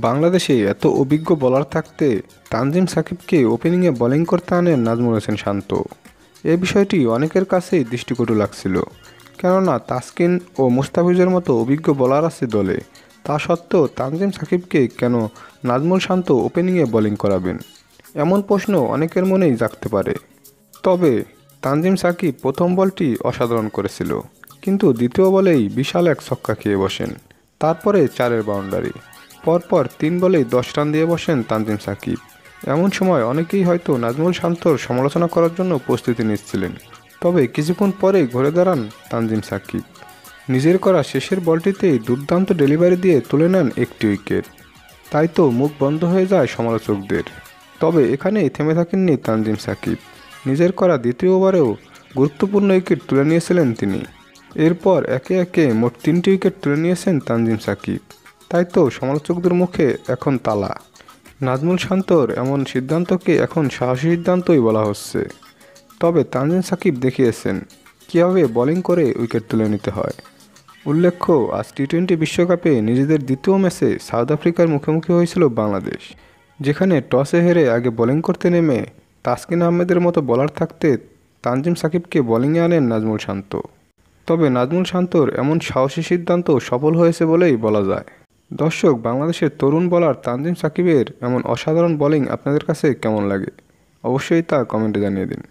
বাংলাদেশে এত অভিজ্ঞ বোলার থাকতে তানজিম সাকিবকে ওপেনিংয়ে বোলিং করতে আনেন নাজমুল হোসেন শান্ত। এ বিষয়টি অনেকের কাছেই দৃষ্টিকটু লাগছিল, কেননা তাসকিন ও মুস্তাফিজের মতো অভিজ্ঞ বোলার আছে দলে। তা সত্ত্বেও তানজিম সাকিবকে কেন নাজমুল শান্ত ওপেনিংয়ে বোলিং করাবেন, এমন প্রশ্ন অনেকের মনেই জাগতে পারে। তবে তানজিম সাকিব প্রথম বলটি অসাধারণ করেছিল, কিন্তু দ্বিতীয় বলেই বিশাল এক ছক্কা খেয়ে বসেন। তারপরে 4-এর বাউন্ডারি, পরপর 3 বলেই 10 রান দিয়ে বসেন তানজিম সাকিব। এমন সময় অনেকেই হয়তো নাজমুল শান্তর সমালোচনা করার জন্য প্রস্তুতি নিচ্ছিলেন, তবে কিছুক্ষণ পরেই ঘুরে দাঁড়ান তানজিম সাকিব। নিজের করা শেষের বলটিতেই দুর্দান্ত ডেলিভারি দিয়ে তুলে নেন একটি উইকেট। তাই তো মুখ বন্ধ হয়ে যায় সমালোচকদের। তবে এখানেই থেমে থাকেননি তানজিম সাকিব। নিজের করা দ্বিতীয় ওভারেও গুরুত্বপূর্ণ উইকেট তুলে নিয়েছিলেন তিনি। এরপর একে একে মোট 3টি উইকেট তুলে নিয়েছেন তানজিম সাকিব। তাই তো সমালোচকদের মুখে এখন তালা। নাজমুল শান্তর এমন সিদ্ধান্তকে এখন সাহসী সিদ্ধান্তই বলা হচ্ছে। তবে তানজিম সাকিব দেখিয়েছেন কীভাবে বোলিং করে উইকেট তুলে নিতে হয়। উল্লেখ্য, আজ টি-20 বিশ্বকাপে নিজেদের দ্বিতীয় ম্যাচে সাউথ আফ্রিকার মুখোমুখি হয়েছিল বাংলাদেশ, যেখানে টসে হেরে আগে বোলিং করতে নেমে তাসকিন আহমেদের মতো বোলার থাকতে তানজিম সাকিবকে বোলিংয়ে আনেন নাজমুল শান্ত। তবে নাজমুল শান্তর এমন সাহসী সিদ্ধান্ত সফল হয়েছে বলেই বলা যায়। দর্শক, বাংলাদেশের তরুণ বোলার তানজিম সাকিবের এমন অসাধারণ বোলিং আপনাদের কাছে কেমন লাগে? অবশ্যই তা কমেন্টে জানিয়ে দিন।